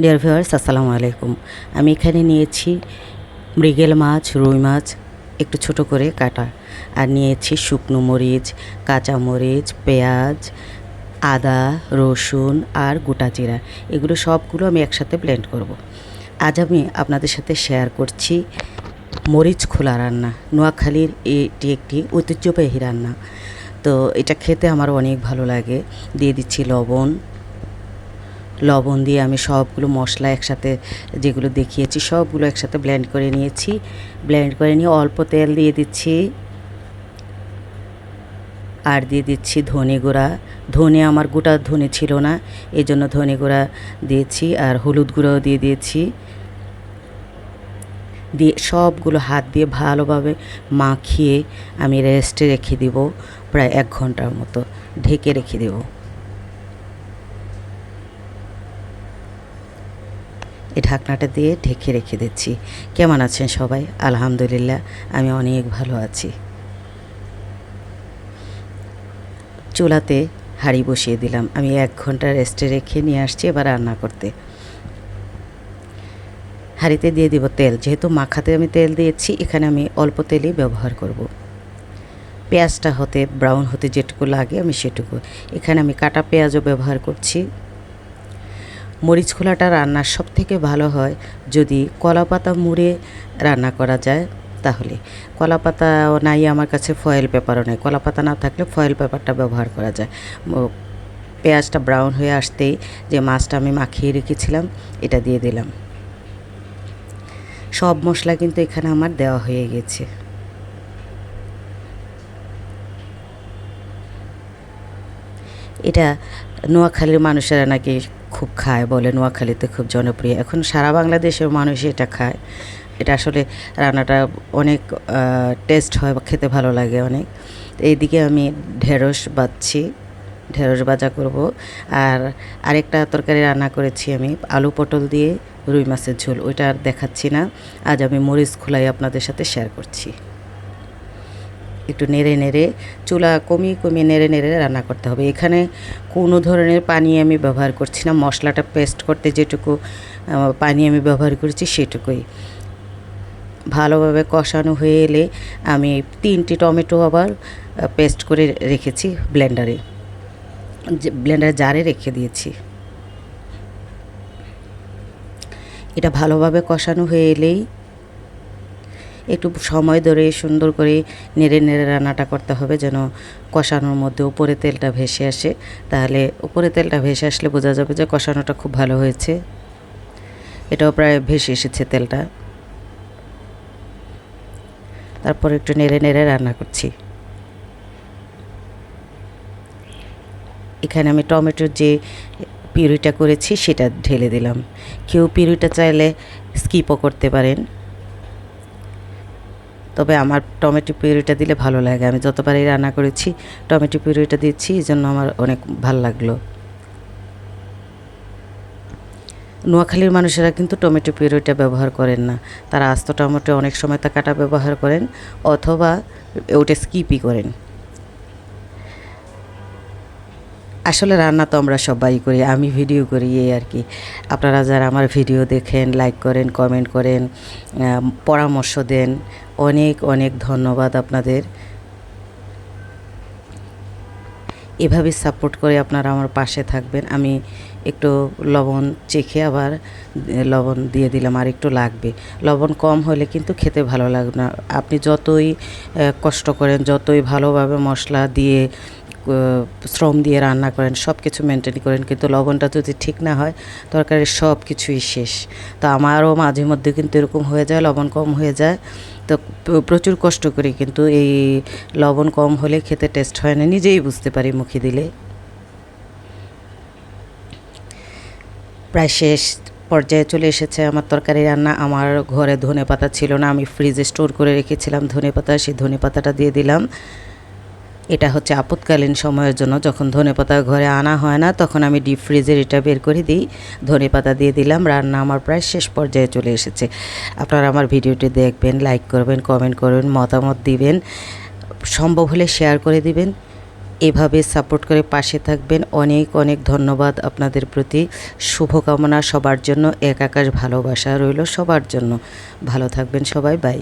Dear viewers, আসসালামু আলাইকুম। আমি এখানে নিয়েছি মৃগেল মাছ, রুই মাছ একটু ছোট করে কাটা, আর নিয়েছি শুকনো মরিচ, কাঁচা মরিচ, পেঁয়াজ, আদা, রসুন আর গোটা জিরা। এগুলো সবগুলো আমি একসাথে ব্লেন্ড করব। আজ আমি আপনাদের সাথে শেয়ার করছি মরিচ খোলা রান্না। নোয়াখালীর এটি একটি ঐতিহ্যবাহী রান্না। তো এটা খেতে আমার অনেক ভালো লাগে। দিয়ে দিচ্ছি লবণ দিয়ে আমি সবগুলো মশলা একসাথে যেগুলো দেখিয়েছি সবগুলো একসাথে ব্লেন্ড করে নিয়েছি। ব্লেন্ড করে নিয়ে অল্প তেল দিয়ে দিচ্ছি, আর দিয়ে দিচ্ছি ধনে গুঁড়া। ধনে আমার গোটা ধনে ছিল না, এই জন্য ধনে গুঁড়া দিয়েছি, আর হলুদ গুঁড়াও দিয়ে দিয়েছি। দিয়ে সবগুলো হাত দিয়ে ভালোভাবে মাখিয়ে আমি রেস্টে রেখে দেব প্রায় 1 ঘন্টার মতো, ঢেকে রেখে দেব। এই ঢাকনাটা দিয়ে ঢেকে রেখে দিচ্ছি। কেমন আছেন সবাই? আলহামদুলিল্লাহ, আমি অনেক ভালো আছি। চুলাতে হাঁড়ি বসিয়ে দিলাম। আমি 1 ঘন্টা রেস্টে রেখে নিয়ে আসছি এবার রান্না করতে। হাঁড়িতে দিয়ে দিব তেল। যেহেতু মাখাতে আমি তেল দিয়েছি, এখানে আমি অল্প তেলই ব্যবহার করব। পেঁয়াজটা ব্রাউন হতে যেটুকু লাগে আমি সেটুকু। এখানে আমি কাটা পেঁয়াজও ব্যবহার করছি। মরিচ খোলাটা রান্নার সবথেকে ভালো হয় যদি কলা পাতা মুড়ে রান্না করা যায়। তাহলে কলা পাতাও নাই আমার কাছে, ফয়েল পেপারও নেই। কলা পাতা না থাকলে ফয়েল পেপারটা ব্যবহার করা যায়। পেঁয়াজটা ব্রাউন হয়ে আসতেই যে মাছটা আমি মাখিয়ে রেখেছিলাম এটা দিয়ে দিলাম। সব মশলা কিন্তু এখানে আমার দেওয়া হয়ে গেছে। এটা নোয়াখালীর মানুষেরা নাকি খুব খায়, বলে নোয়াখালীতে খুব জনপ্রিয়। এখন সারা বাংলাদেশের মানুষ এটা খায়। এটা আসলে রান্নাটা অনেক টেস্ট হয়, খেতে ভালো লাগে অনেক। এইদিকে আমি ঢেঁড়স বাজছি, ঢেঁড়স ভাজা করব। আর আরেকটা তরকারি রান্না করেছি আমি আলু পটল দিয়ে রুই মাছের ঝোল, ওইটা আর দেখাচ্ছি না। আজ আমি মরিচ খোলাই আপনাদের সাথে শেয়ার করছি। একটু নেড়ে নেড়ে চুলা কমিয়ে কমিয়ে নেড়ে নেড়ে রান্না করতে হবে। এখানে কোনো ধরনের পানি আমি ব্যবহার করছি না। মশলাটা পেস্ট করতে যেটুকু পানি আমি ব্যবহার করেছি সেটুকুই। ভালোভাবে কষানো হয়ে এলে আমি 3টি টমেটো আবার পেস্ট করে রেখেছি ব্লেন্ডারে জারে রেখে দিয়েছি। এটা ভালোভাবে কষানো হয়ে এলেই একটু সময় ধরে সুন্দর করে নেড়ে নেড়ে রান্নাটা করতে হবে, যেন কষানোর মধ্যে উপরে তেলটা ভেসে আসে। তাহলে উপরে তেলটা ভেসে আসলে বোঝা যাবে যে কষানোটা খুব ভালো হয়েছে। এটাও প্রায় ভেসে এসেছে তেলটা। তারপর একটু নেড়ে নেড়ে রান্না করছি। এখানে আমি টমেটোর যে পিউরিটা করেছি সেটা ঢেলে দিলাম। কেউ পিউরিটা চাইলে স্কিপও করতে পারেন, তবে আমার টমেটো পিউরিটা দিলে ভালো লাগে। আমি যতবারই রান্না করেছি টমেটো পিউরিটা দিচ্ছি, এই জন্য আমার অনেক ভালো লাগলো। নোয়াখালীর মানুষেরা কিন্তু টমেটো পিউরিটা ব্যবহার করেন না। তারা আস্ত টমেটো অনেক সময় তা কাটা ব্যবহার করেন, অথবা ওটা স্কিপই করেন। আসলে রান্না তো আমরা সবাই করি, আমি ভিডিও করি এই আর কি। আপনারা যারা আমার ভিডিও দেখেন, লাইক করেন, কমেন্ট করেন, পরামর্শ দেন, অনেক অনেক ধন্যবাদ আপনাদের। এভাবে সাপোর্ট করে আপনারা আমার পাশে থাকবেন। আমি একটু লবণ চেখে আবার লবণ দিয়ে দিলাম, আর একটু লাগবে। লবণ কম হলে কিন্তু খেতে ভালো লাগবে না। আপনি যতই কষ্ট করেন, যতই ভালোভাবে মশলা দিয়ে শ্রম দিয়ে রান্না করেন, সব কিছু মেনটেন করেন, কিন্তু লবণটা যদি ঠিক না হয় তরকারির সব কিছুই শেষ। তো আমারও মাঝে মধ্যে কিন্তু এরকম হয়ে যায়, লবণ কম হয়ে যায়। তো প্রচুর কষ্ট করি, কিন্তু এই লবণ কম হলে খেতে টেস্ট হয় না, নিজেই বুঝতে পারি মুখে দিলে। প্রায় শেষ পর্যায়ে চলে এসেছে আমার তরকারি রান্না। আমার ঘরে ধনেপাতা ছিল না, আমি ফ্রিজে স্টোর করে রেখেছিলাম ধনেপাতা, সেই ধনেপাতাটা দিয়ে দিলাম। এটা হচ্ছে আপৎকালীন সময়ের জন্য, যখন ধনেপাতা ঘরে আনা হয় না তখন আমি ডিপ ফ্রিজের এটা বের করে দিই। ধনেপাতা দিয়ে দিলাম। রান্না আমার প্রায় শেষ পর্যায়ে চলে এসেছে। আপনারা আমার ভিডিওটি দেখবেন, লাইক করবেন, কমেন্ট করবেন, মতামত দিবেন, সম্ভব হলে শেয়ার করে দিবেন। এভাবে সাপোর্ট করে পাশে থাকবেন। অনেক অনেক ধন্যবাদ আপনাদের প্রতি। শুভকামনা সবার জন্য, এক আকাশ ভালোবাসা রইল সবার জন্য। ভালো থাকবেন সবাই, বাই।